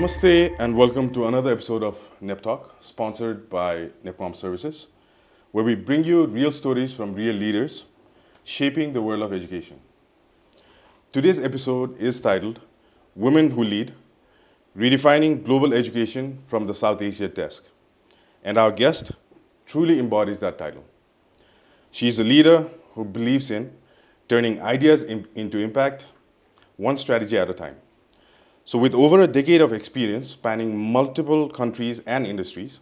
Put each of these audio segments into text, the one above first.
Namaste and welcome to another episode of NEPTALK, sponsored by Nepcoms Services, where we bring you real stories from real leaders shaping the world of education. Today's episode is titled Women Who Lead, Redefining Global Education from the South Asia Desk. And our guest truly embodies that title. She is a leader who believes in turning ideas into impact, one strategy at a time. So with over a decade of experience spanning multiple countries and industries,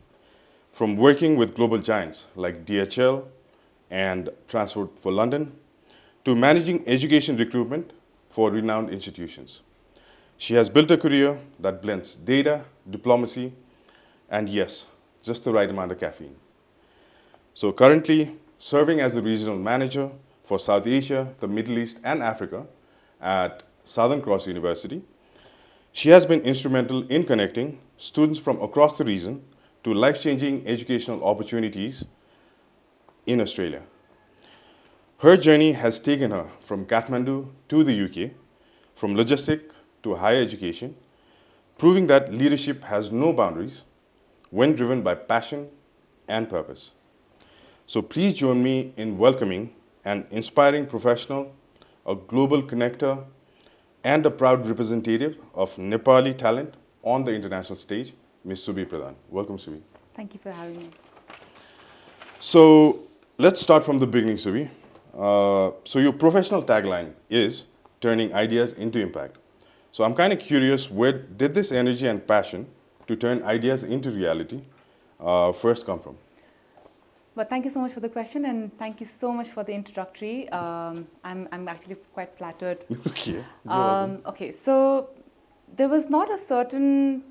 from working with global giants like DHL and Transport for London, to managing education recruitment for renowned institutions. She has built a career that blends data, diplomacy, and yes, just the right amount of caffeine. So currently serving as the regional manager for South Asia, the Middle East, and Africa at Southern Cross University, she has been instrumental in connecting students from across the region to life-changing educational opportunities in Australia. Her journey has taken her from Kathmandu to the UK, from logistic to higher education, proving that leadership has no boundaries when driven by passion and purpose. So please join me in welcoming an inspiring professional, a global connector, and a proud representative of Nepali talent on the international stage, Ms. Subhi Pradhan. Welcome, Subhi. Thank you for having me. So let's start from the beginning, Subhi. So your professional tagline is turning ideas into impact. So I'm kind of curious, where did this energy and passion to turn ideas into reality first come from? But thank you so much for the question, and thank you so much for the introductory. I'm actually quite flattered. Okay. Okay, so there was not a certain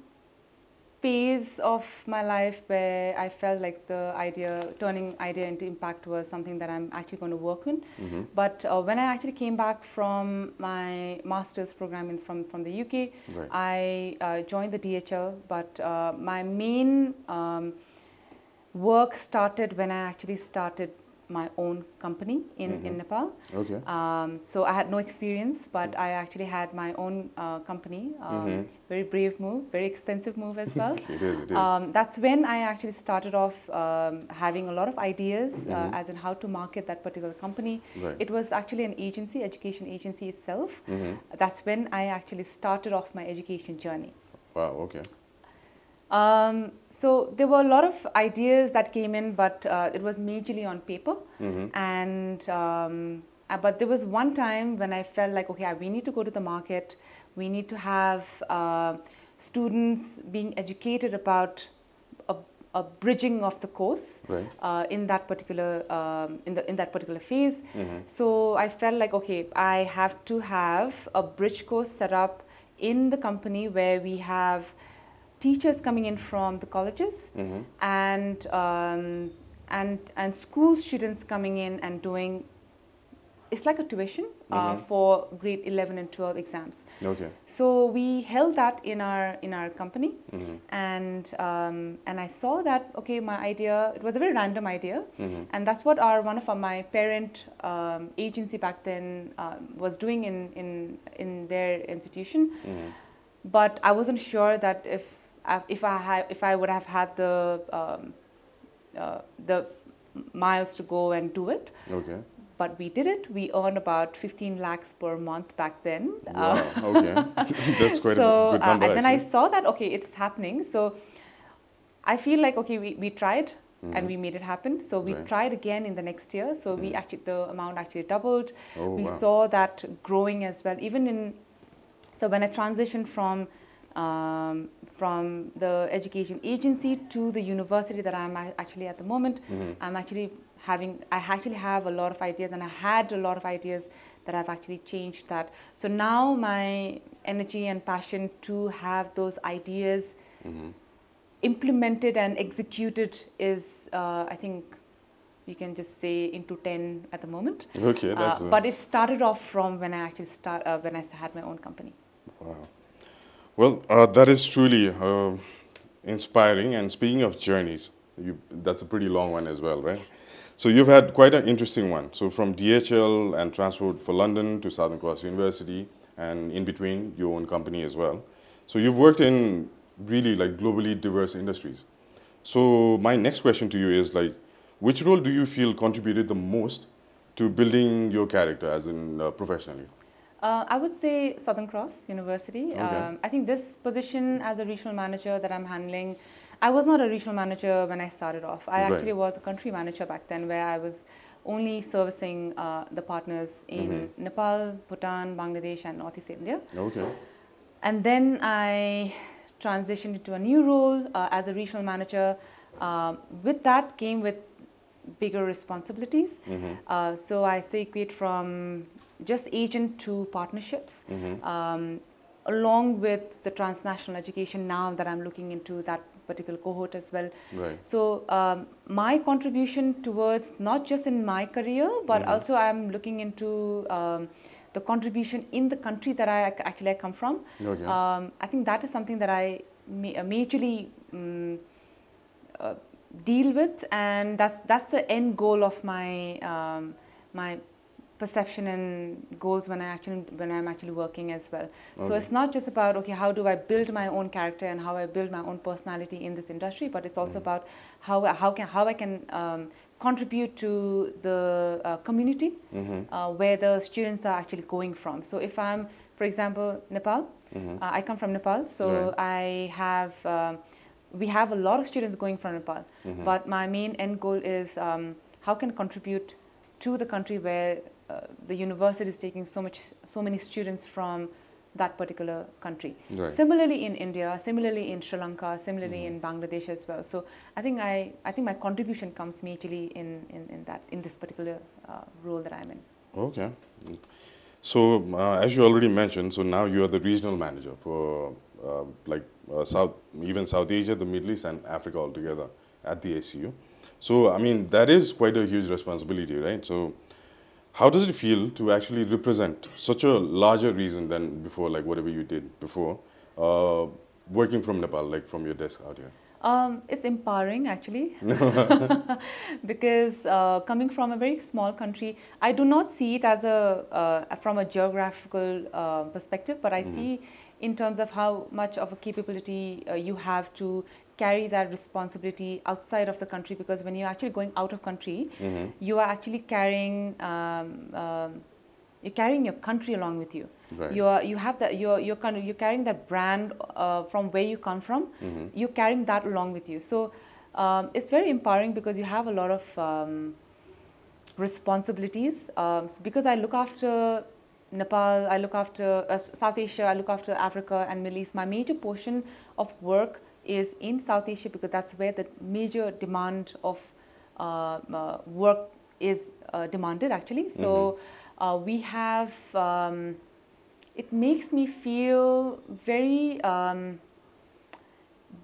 phase of my life where I felt like turning idea into impact was something that I'm actually going to work in. Mm-hmm. But when I actually came back from my master's program from the UK, Right. I joined the DHL, but my main work started when I actually started my own company in Nepal. Okay. So I had no experience, but I actually had my own company. Very brave move, very expensive move as well. It is. That's when I actually started off having a lot of ideas as in how to market that particular company. Right. It was actually an agency, education agency itself. Mm-hmm. That's when I actually started off my education journey. Wow, okay. So there were a lot of ideas that came in, but it was majorly on paper. Mm-hmm. And but there was one time when I felt like, okay, we need to go to the market. We need to have students being educated about a bridging of the course Right. in that particular in that particular phase. Mm-hmm. So I felt like, okay, I have to have a bridge course set up in the company where we have teachers coming in from the colleges and school students coming in and doing, it's like a tuition for grade 11 and 12 exams. Okay. So we held that in our company, and I saw that, okay, my idea, it was a very random idea, and that's what one of my parent agency back then was doing in their institution. But I wasn't sure that if I would have had the miles to go and do it. Okay. But we did it. We earned about 15 lakhs per month back then. Wow. Okay. That's quite a good number. And then actually. I saw that, okay, it's happening. So I feel like, okay, we tried and we made it happen. So we Right. tried again in the next year. So we actually, the amount actually doubled. Oh, We wow. saw that growing as well. So when I transitioned from the education agency to the university that I'm actually at the moment, I actually have a lot of ideas, and I had a lot of ideas that I've actually changed that. So now my energy and passion to have those ideas implemented and executed is, I think you can just say into 10 at the moment. Okay, that's but it started off from when I actually when I had my own company. wow. Well, that is truly inspiring. And speaking of journeys, that's a pretty long one as well, right? So you've had quite an interesting one. So from DHL and Transport for London to Southern Cross University, and in between your own company as well. So you've worked in really like globally diverse industries. So my next question to you is like, which role do you feel contributed the most to building your character as in professionally? I would say Southern Cross University. Okay. I think this position as a regional manager that I'm handling, I was not a regional manager when I started off. I Right. actually was a country manager back then, where I was only servicing the partners in Nepal, Bhutan, Bangladesh, and Northeast India. Okay. And then I transitioned into a new role as a regional manager. With that came with bigger responsibilities. So I segued from just agent to partnerships, along with the transnational education now that I'm looking into that particular cohort as well. Right. So my contribution towards not just in my career, but also I'm looking into the contribution in the country that I come from. Okay. I think that is something that I majorly deal with, and that's the end goal of my perception and goals when I'm actually working as well. So Okay. it's not just about, okay, how do I build my own character and how I build my own personality in this industry, but it's also about how I can contribute to the community where the students are actually going from. So if I'm, for example, Nepal, I come from Nepal, so Right. I have we have a lot of students going from Nepal, but my main end goal is how can I contribute to the country where the university is taking so many students from that particular country. Right. Similarly in India, similarly in Sri Lanka, similarly in Bangladesh as well. So I think my contribution comes majorly in this particular role that I'm in. Okay. So, as you already mentioned, so now you are the regional manager for even South Asia, the Middle East, and Africa altogether at the ACU. So, I mean, that is quite a huge responsibility, right? So, how does it feel to actually represent such a larger region than before, like whatever you did before, working from Nepal, like from your desk out here? It's empowering actually, because coming from a very small country, I do not see it as from a geographical perspective, but I see in terms of how much of a capability you have to carry that responsibility outside of the country. Because when you're actually going out of country, you are actually you're carrying your country along with you. Right. You're carrying that brand from where you come from. You're carrying that along with you. So it's very empowering because you have a lot of responsibilities. Because I look after Nepal, I look after South Asia, I look after Africa and Middle East. My major portion of work is in South Asia because that's where the major demand of work is demanded actually. So we have, it makes me feel very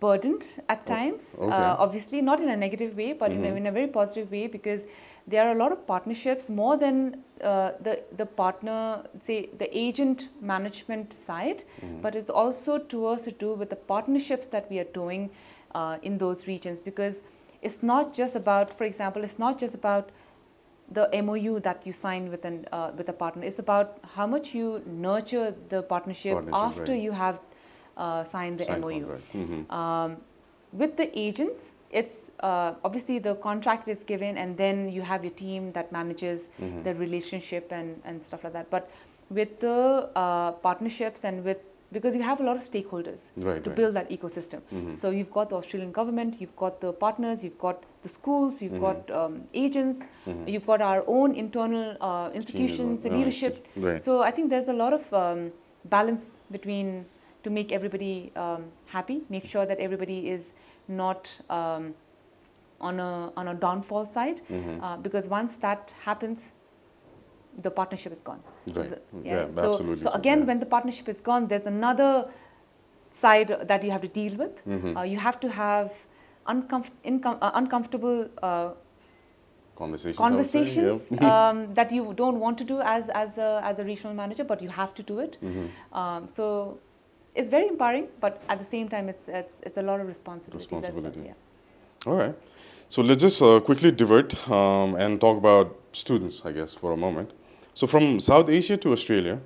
burdened at times. Okay. Obviously not in a negative way, but in a very positive way, because there are a lot of partnerships more than the partner, say the agent management side, but it's also to do with the partnerships that we are doing in those regions. Because it's not just about, for example, it's not just about the MOU that you sign with a partner. It's about how much you nurture the partnership after right. you have signed the MOU. With the agents, it's obviously the contract is given, and then you have your team that manages the relationship and stuff like that. But with the partnerships and because you have a lot of stakeholders to build that ecosystem. So you've got the Australian government, you've got the partners, you've got the schools, you've got agents, you've got our own internal institutions, leadership. Right. So I think there's a lot of balance between to make everybody happy, make sure that everybody is not on a downfall side, because once that happens, the partnership is gone. Right. Yeah. Absolutely. So again, when the partnership is gone, there's another side that you have to deal with. You have to have uncomfortable conversations that you don't want to do as a regional manager, but you have to do it. So it's very empowering, but at the same time, it's a lot of responsibility. Yeah. All right. So let's just quickly divert and talk about students, I guess, for a moment. So from South Asia to Australia,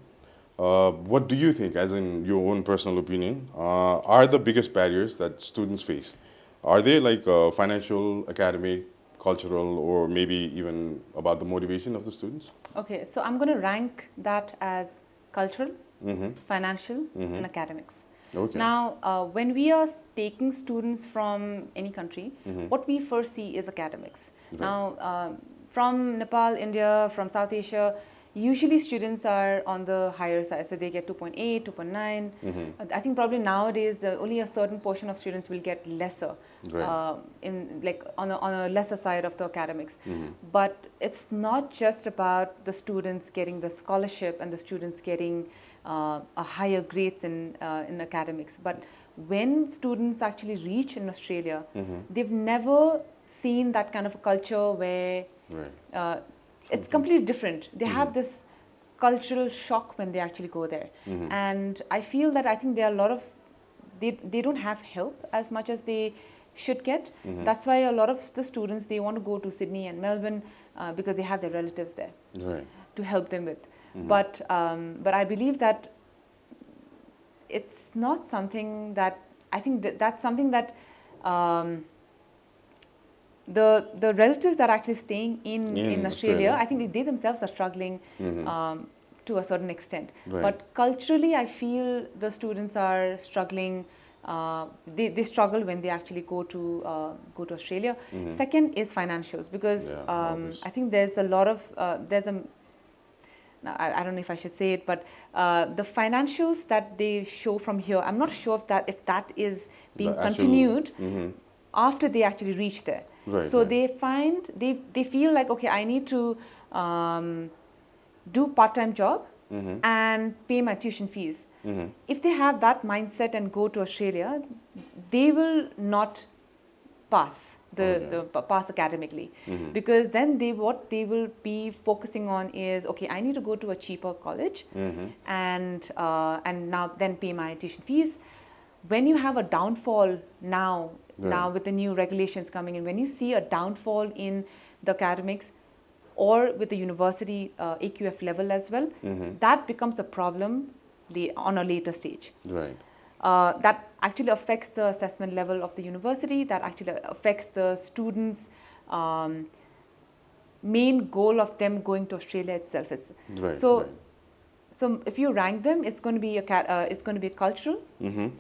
What do you think, as in your own personal opinion, are the biggest barriers that students face? Are they like financial, academic, cultural, or maybe even about the motivation of the students? Okay, so I'm going to rank that as cultural, Mm-hmm. financial, and academics. Okay. Now, when we are taking students from any country, what we first see is academics. Right. Now, from Nepal, India, from South Asia, usually students are on the higher side, so they get 2.8, 2.9. I think probably nowadays only a certain portion of students will get lesser, Right. in like on a lesser side of the academics. But it's not just about the students getting the scholarship and the students getting a higher grades in academics. But when students actually reach in Australia, they've never seen that kind of a culture where Right. it's completely different. They have this cultural shock when they actually go there. And I feel that I think there are a lot of, they don't have help as much as they should get. That's why a lot of the students, they want to go to Sydney and Melbourne because they have their relatives there Right. to help them with. But I believe that it's not something that, I think that's something that the relatives that are actually staying in Australia, I think they themselves are struggling to a certain extent. Right. But culturally, I feel the students are struggling. They struggle when they actually go to Australia. Second is financials, because Yeah, obvious. I think there's a lot of I don't know if I should say it, but the financials that they show from here, I'm not sure if that is being The actual- continued after they actually reach there. Right, So right. they feel like, okay, I need to do part-time job and pay my tuition fees. If they have that mindset and go to Australia, they will not pass pass academically, because then what they will be focusing on is, okay, I need to go to a cheaper college and now then pay my tuition fees. When you have a downfall now with the new regulations coming in, when you see a downfall in the academics or with the university AQF level as well, that becomes a problem on a later stage. Right. That actually affects the assessment level of the university, that actually affects the students' main goal of them going to Australia itself. Right. So, right. so if you rank them, it's going to be cultural,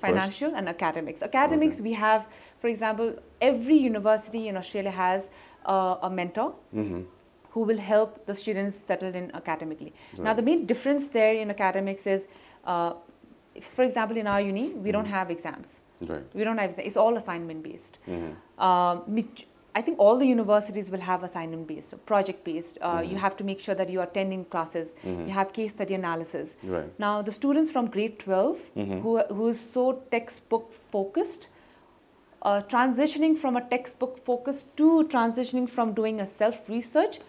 financial, and academics. Academics, we have, for example, every university in Australia has a mentor who will help the students settle in academically. Now, the main difference there in academics is, for example, in our uni, we don't have exams. Right. We don't have, it's all assignment based. I think all the universities will have assignment based, so project based. You have to make sure that you are attending classes. You have case study analysis. Right. Now, the students from grade 12 who is so textbook focused, transitioning from a textbook focus to transitioning from doing a self-research,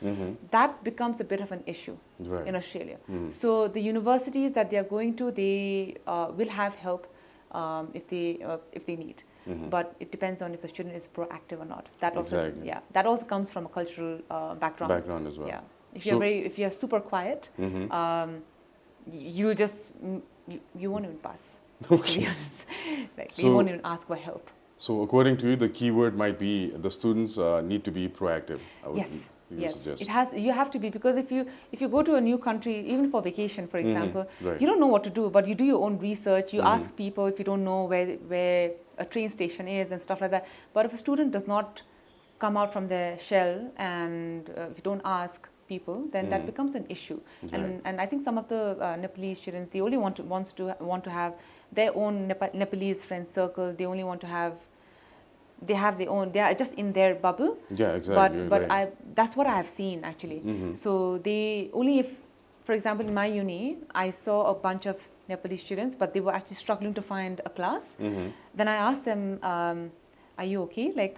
that becomes a bit of an issue in Australia. So the universities that they are going to, they will have help if they need. But it depends on if the student is proactive or not. So that also, that also comes from a cultural background. Background as well. Yeah, if you're super quiet, you just you won't even pass. Okay. To be honest. Like, you won't even ask for help. So according to you, the key word might be the students need to be proactive. Yes, it has. You have to be, because if you go to a new country, even for vacation, for example, you don't know what to do, but you do your own research. You ask people if you don't know where a train station is and stuff like that. But if a student does not come out from their shell and if you don't ask people, then that becomes an issue. And I think some of the Nepalese students, they only want to have their own Nepalese friend circle. They only want to have. They have their own. They are just in their bubble. Yeah, exactly. But that's what I have seen actually. So they only, if, for example, in my uni, I saw a bunch of Nepalese students, but they were actually struggling to find a class. Then I asked them, "Are you okay? Like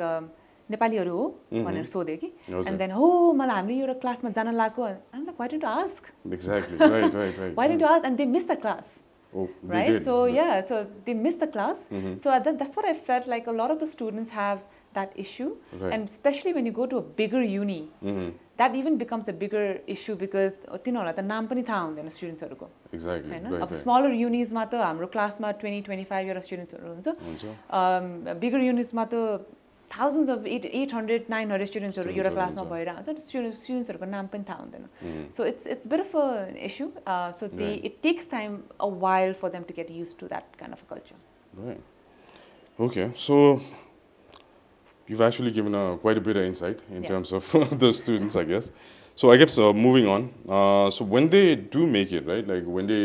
Nepali ho?" भनेर सोधे कि. And then, oh, मलाई हामीले एउटा क्लासमा जान लाग्यो. I'm like, why didn't you ask? Exactly. Right. Why didn't you ask? And they missed the class. Oh, right? Did. So so they missed the class. So that's what I felt like. A lot of the students have that issue, and especially when you go to a bigger uni, that even becomes a bigger issue because तिनीहरूलाई त नाम पनि थाहा हुँदैन स्टुडेन्ट्सहरूको Exactly. हैन Right, अब right. Smaller युनिजमा त हाम्रो क्लासमा 20-25 वटा स्टुडेन्ट्सहरू हुन्छ बिगर युनिट्समा त thousands of 800-900 स्टुडेन्ट्सहरू एउटा क्लासमा भएर हुन्छ स्टुडेन्ट्सहरूको नाम पनि थाहा हुँदैन so it's a bit of an issue so it takes time a while for them to get used to that kind of a culture. Right. Okay, so you've actually given quite a bit of insight in terms of the students, I guess. So I guess moving on. So when they do make it, right, like when they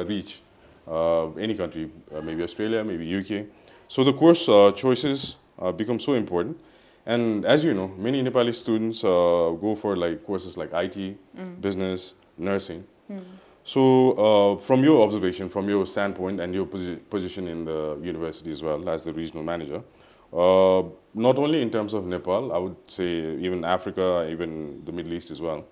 reach any country, maybe Australia, maybe UK, so the course choices become so important. And as you know, many Nepali students go for like courses like IT, business, nursing. So from your observation, from your standpoint and your position in the university as well as the regional manager, not only in terms of Nepal, I would say even Africa, even the Middle East as well.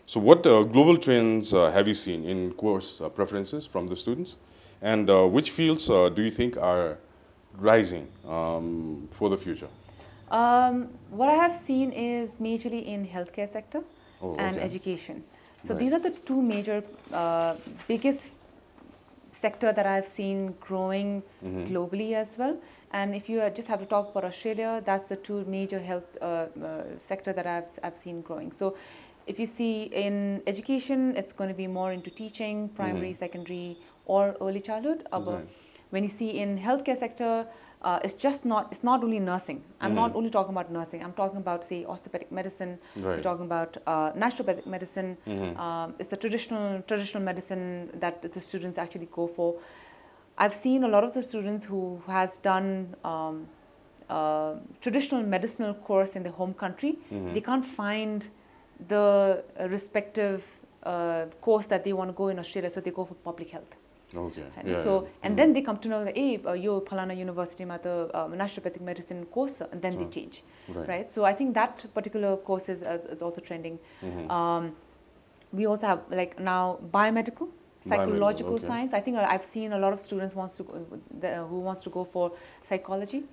So what global trends have you seen in course preferences from the students? And which fields do you think are rising for the future? What I have seen is majorly in healthcare sector and education. So these are the two major biggest sector that I've seen growing globally as well. And if you just have to talk about Australia, that's the two major health sector that I've seen growing. So if you see in education, it's going to be more into teaching, primary, secondary, or early childhood. When you see in healthcare sector, it's not only nursing. I'm not only talking about nursing. I'm talking about, say, orthopedic medicine. We're talking about naturopathic medicine. It's the traditional medicine that the students actually go for. I've seen a lot of the students who has done traditional medicinal course in their home country. They can't find the respective course that they want to go in Australia, so they go for public health. Okay. And then they come to know that, hey, yo, Phalana University ma the naturopathic medicine course, and then they change, right? So I think that particular course is also trending. We also have like now biomedical, psychological science. I think I've seen a lot of students who wants to go for psychology.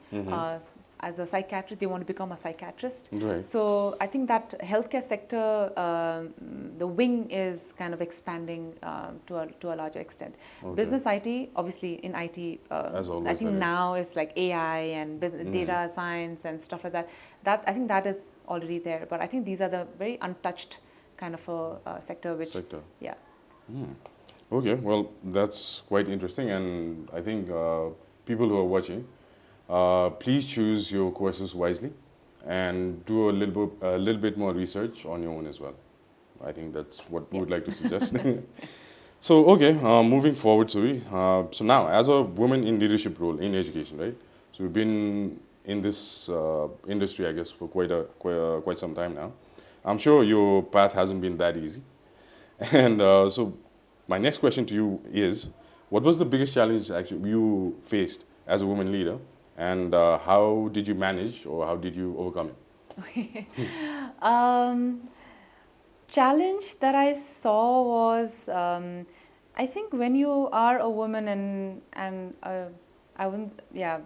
As a psychiatrist, they want to become a psychiatrist. So I think that healthcare sector, the wing is kind of expanding to a larger extent. Business IT, obviously in IT, I think now it's like AI and data science and stuff like that. I think that is already there. But I think these are the very untouched kind of a sector. Yeah. Okay, well, that's quite interesting, and I think people who are watching, please choose your courses wisely and do a little bit more research on your own as well. I think that's what we would like to suggest. So, okay, moving forward, Subhi. So now, as a woman in leadership role in education, right? So we've been in this industry, I guess, for quite some time now. I'm sure your path hasn't been that easy. And so my next question to you is, what was the biggest challenge actually you faced as a woman leader? And how did you manage, or how did you overcome it? Challenge that I saw was, I think when you are a woman and I wouldn't,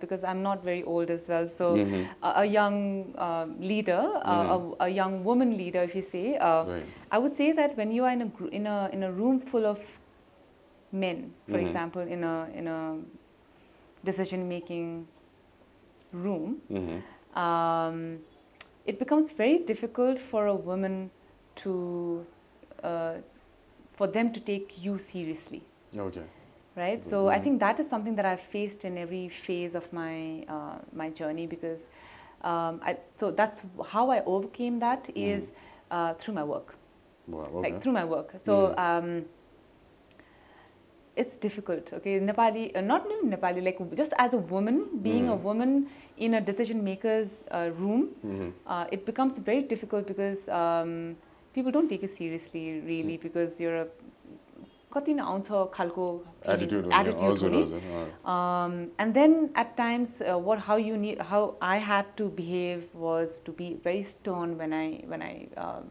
because I'm not very old as well. So a young leader, a young woman leader, if you say, I would say that when you are in a room full of men, for example, in a decision making room, it becomes very difficult for a woman to for them to take you seriously. Right. So I think that is something that I've faced in every phase of my my journey, because so that's how I overcame that is through my work. Like through my work. So it's difficult, okay? Nepali, not even Nepali, like just as a woman, being a woman in a decision maker's room, it becomes very difficult because people don't take you seriously, really, because you're a attitude. And then at times, how I had to behave was to be very stern when I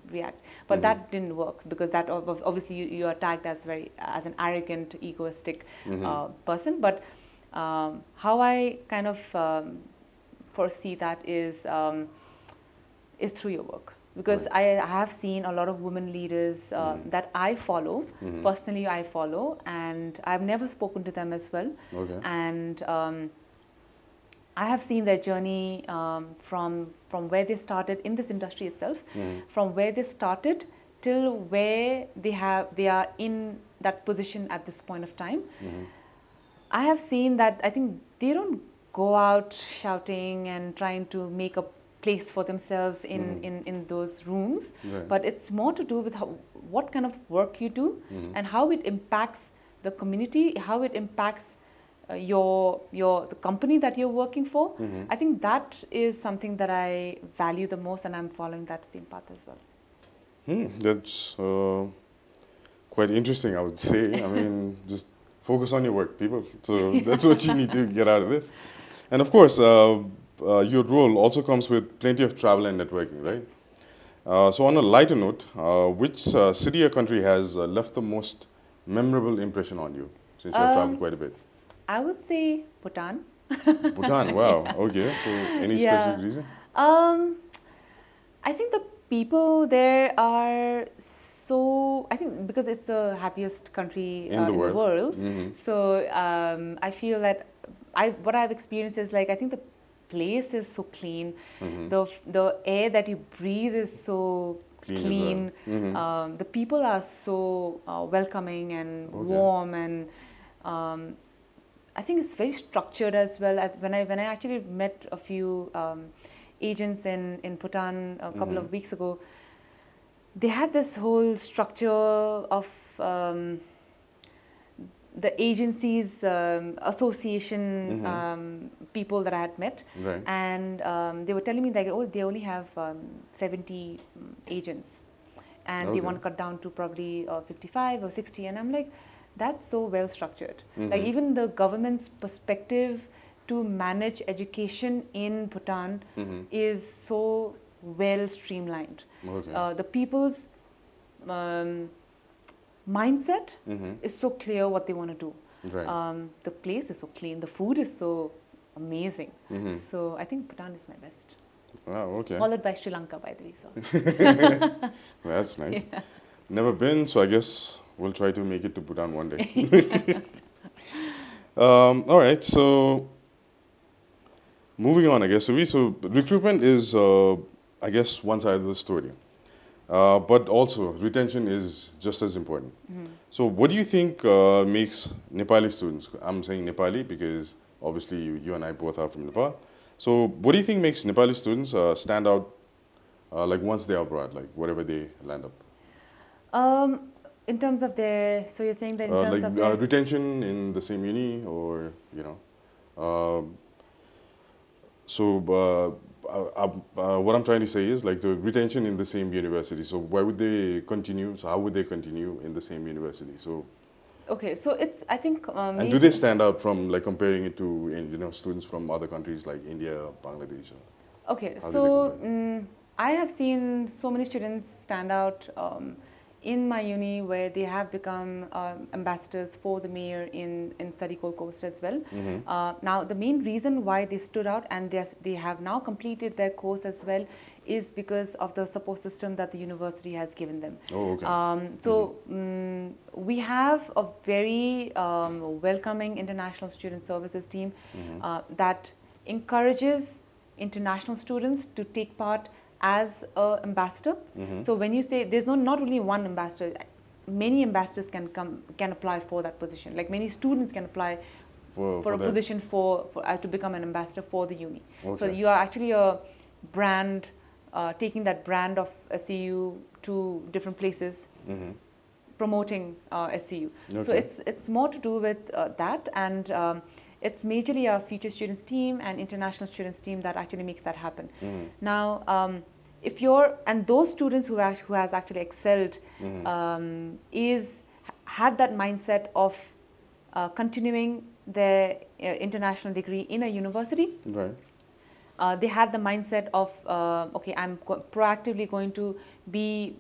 react. But that didn't work, because that obviously you are tagged as as an arrogant, egoistic person. But how I kind of foresee that is through your work. because Right. I have seen a lot of women leaders that I follow, personally I follow, and I've never spoken to them as well. Okay. And I have seen their journey from where they started in this industry itself, from where they started till where they are in that position at this point of time. I have seen that I think they don't go out shouting and trying to make a place for themselves in those rooms, Right. but it's more to do with what kind of work you do and how it impacts the community, how it impacts the company that you're working for. I think that is something that I value the most, and I'm following that same path as well. That's quite interesting, I would say. I mean, just focus on your work, people. So that's what you need to get out of this. And of course, your role also comes with plenty of travel and networking, right? So on a lighter note, which city or country has left the most memorable impression on you since you have traveled quite a bit? I would say Bhutan. Bhutan, wow. Okay. So any Yeah. specific reason? Um, I think the people there are so. I think because it's the happiest country In the in the world. world. So I feel that what I've experienced is like I think the place is so clean. The air that you breathe is so Clean as clean. well. The people are so welcoming and Okay. warm, and I think it's very structured as well. As when I actually met a few agents in Bhutan a couple of weeks ago, they had this whole structure of the agency's association people that I had met, Right. and they were telling me like, oh, they only have 70 agents, and they Okay. want to cut down to probably 55 or 60, and I'm like, that's so well structured. Like even the government's perspective to manage education in Bhutan is so well streamlined. Okay. The people's mindset is so clear what they want to do. Right. The place is so clean. The food is so amazing. So I think Bhutan is my best. Wow, okay. Followed by Sri Lanka, by the way. So. That's nice. Yeah. Never been, so I guess we'll try to make it to Bhutan one day. All right, so moving on, I guess. So recruitment is, I guess, one side of the story. But also, retention is just as important. So what do you think makes Nepali students, I'm saying Nepali because obviously you and I both are from Nepal. So what do you think makes Nepali students stand out like once they're abroad, like whatever they land up? In terms of their, so you're saying that in terms Like of their, retention in the same uni or, you know. So what I'm trying to say is like the retention in the same university. So why would they continue? So how would they continue in the same university? So okay, so it's, I think, and do they stand out from like comparing it to you know students from other countries like India, Bangladesh? okay, How do they so compare? I have seen so many students stand out in my uni where they have become ambassadors for the mayor in Study Gold Coast as well. Now, the main reason why they stood out and they have now completed their course as well is because of the support system that the university has given them. Oh, okay. We have a very welcoming international student services team that encourages international students to take part as an ambassador. So when you say there's not only one ambassador, many ambassadors can apply for that position. Like many students can apply for a position to become an ambassador for the uni. Okay. So you are actually a brand, taking that brand of SCU to different places, promoting SCU. Okay. So it's more to do with that, and it's majorly a future students team and international students team that actually makes that happen. Now, if you're, and those students who has actually excelled had that mindset of continuing their international degree in a university. Right. They had the mindset of okay, I'm proactively going to be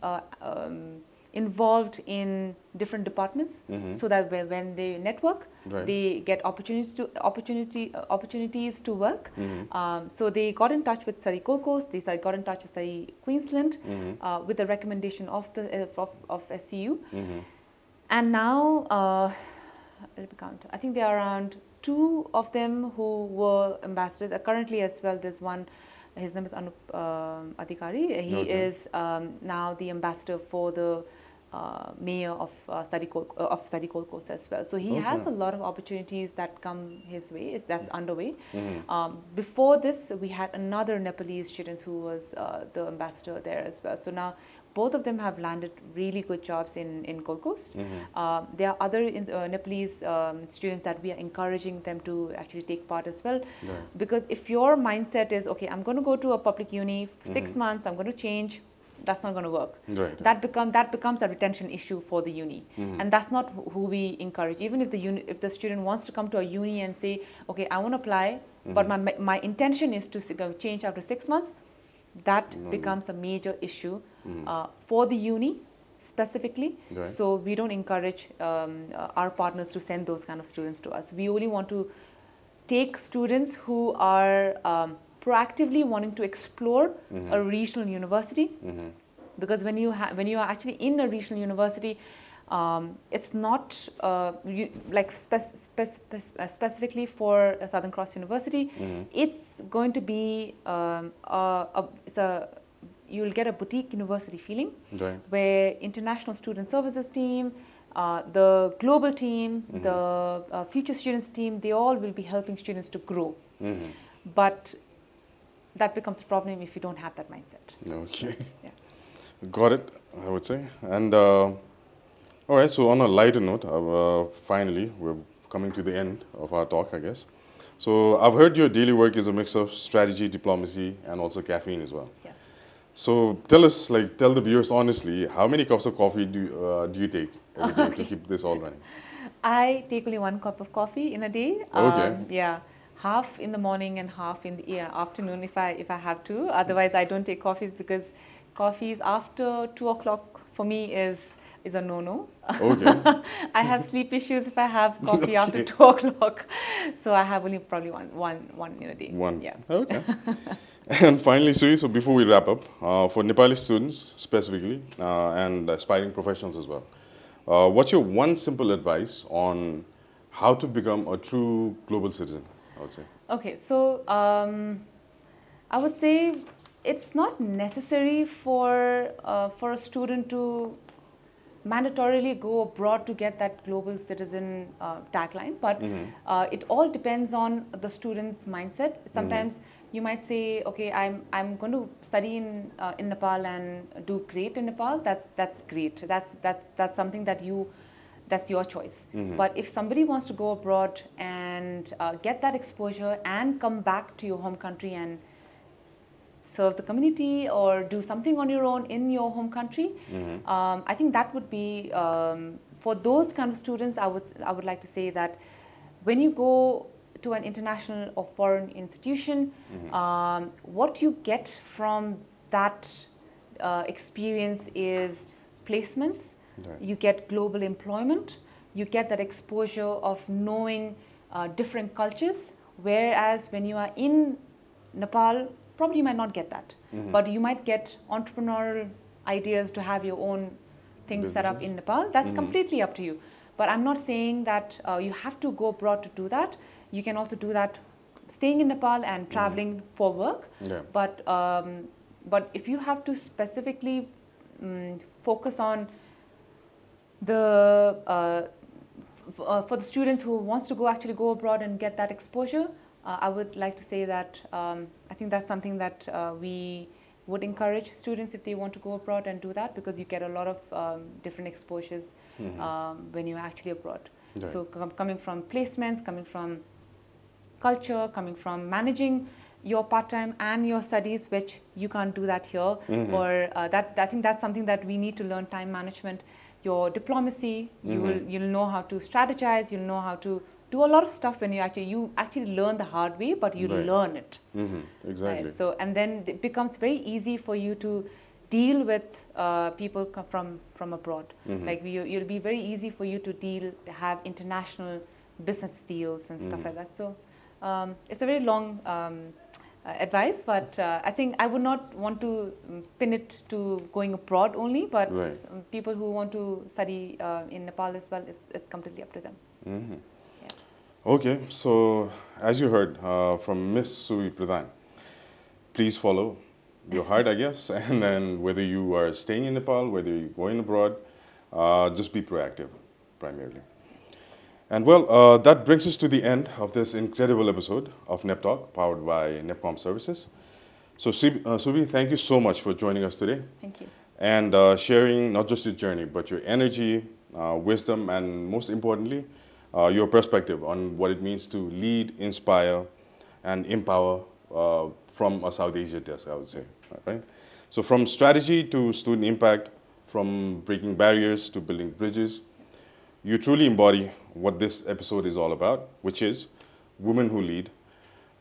involved in different departments, so that when they network, Right. they get opportunities to work. So they got in touch with Study Gold Coast, they got in touch with Study Queensland, with the recommendation of the of SCU. And now, let me count. I think there are around 2 of them who were ambassadors. Currently, as well, there's one. His name is Anup Adhikari. He is now the ambassador for the mayor of Study Gold Coast as well. So he has a lot of opportunities that come his way. That's underway. Before this, we had another Nepalese student who was the ambassador there as well. So now both of them have landed really good jobs in Gold Coast. There are other Nepalese students that we are encouraging them to actually take part as well. Because if your mindset is, okay, I'm going to go to a public uni, 6 months, I'm going to change, that's not going to work. That becomes a retention issue for the uni, and that's not who we encourage. Even if the student wants to come to a uni and say, okay, I want to apply, but my intention is to change after 6 months, that becomes a major issue for the uni specifically. So we don't encourage our partners to send those kind of students to us. We only want to take students who are proactively wanting to explore a regional university, because when you are actually in a regional university, it's not specifically for Southern Cross University. It's going to be you'll get a boutique university feeling, where international student services team, the global team, the future students team, they all will be helping students to grow. But that becomes a problem if you don't have that mindset. Okay. Got it, I would say. And all right, so on a lighter note, finally, we're coming to the end of our talk, I guess. So I've heard your daily work is a mix of strategy, diplomacy, and also caffeine as well. Yes. So tell the viewers honestly, how many cups of coffee do you take every day to keep this all running? I take only 1 cup of coffee in a day. Okay. Half in the morning and half in the afternoon if I have to. Otherwise, I don't take coffees, because coffees after 2 o'clock for me is a no-no. Okay. I have sleep issues if I have coffee after 2 o'clock. So I have only probably one in a day. One. Yeah. Okay. And finally, Subhi, so before we wrap up, for Nepali students specifically and aspiring professionals as well, what's your one simple advice on how to become a true global citizen, I would say? Okay, so I would say it's not necessary for a student to mandatorily go abroad to get that global citizen tagline, but it all depends on the student's mindset. Sometimes you might say, okay, I'm going to study in Nepal and do great in Nepal. That's great. That's something that's your choice. But if somebody wants to go abroad and get that exposure and come back to your home country and serve the community or do something on your own in your home country, I think that would be for those kind of students. I would like to say that when you go to an international or foreign institution, what you get from that experience is placements. You get global employment. You get that exposure of knowing different cultures. Whereas when you are in Nepal, probably you might not get that, but you might get entrepreneurial ideas to have your own things set up in Nepal. That's completely up to you. But I'm not saying that you have to go abroad to do that. You can also do that staying in Nepal and traveling for work. But if you have to specifically focus on the for the students who wants to actually go abroad and get that exposure, I would like to say that I think that's something that we would encourage students if they want to go abroad and do that, because you get a lot of different exposures when you're actually abroad. So coming from placements, coming from culture, coming from managing your part-time and your studies, which you can't do that here. Or I think that's something that we need to learn: time management, your diplomacy. You'll know how to strategize. You'll know how to do a lot of stuff when you actually learn the hard way, but you learn it. Exactly. Right? So, and then it becomes very easy for you to deal with people from abroad. Like it'll be very easy for you to have international business deals and stuff like that. So it's a very long advice, but I think I would not want to pin it to going abroad only, but Right. people who want to study in Nepal as well, it's completely up to them. Yeah. Okay, so as you heard from Miss Subhi Pradhan, please follow your heart, I guess, and then whether you are staying in Nepal, whether you're going abroad, just be proactive, primarily. And well, that brings us to the end of this incredible episode of NEPTALK, powered by Nepcom Services. So Subhi, thank you so much for joining us today. Thank you. And sharing not just your journey, but your energy, wisdom, and most importantly, your perspective on what it means to lead, inspire, and empower from a South Asia desk, I would say. Right? So from strategy to student impact, from breaking barriers to building bridges, you truly embody what this episode is all about, which is Women Who Lead,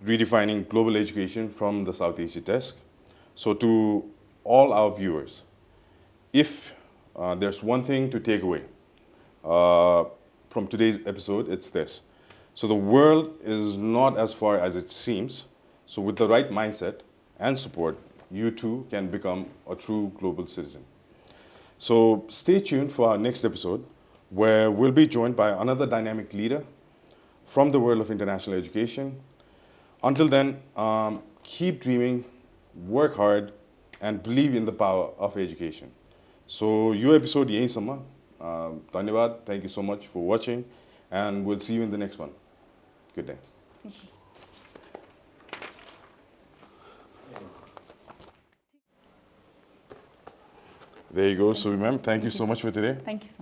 redefining global education from the South Asia desk. So to all our viewers, if there's one thing to take away from today's episode, it's this. So the world is not as far as it seems. So with the right mindset and support, you too can become a true global citizen. So stay tuned for our next episode, where we'll be joined by another dynamic leader from the world of international education. Until then, keep dreaming, work hard, and believe in the power of education. So your episode यही सम्म. धन्यवाद. Thank you so much for watching, and we'll see you in the next one. Good day. There you go, Subhi ma'am. Thank you so much for today. Thank you so much.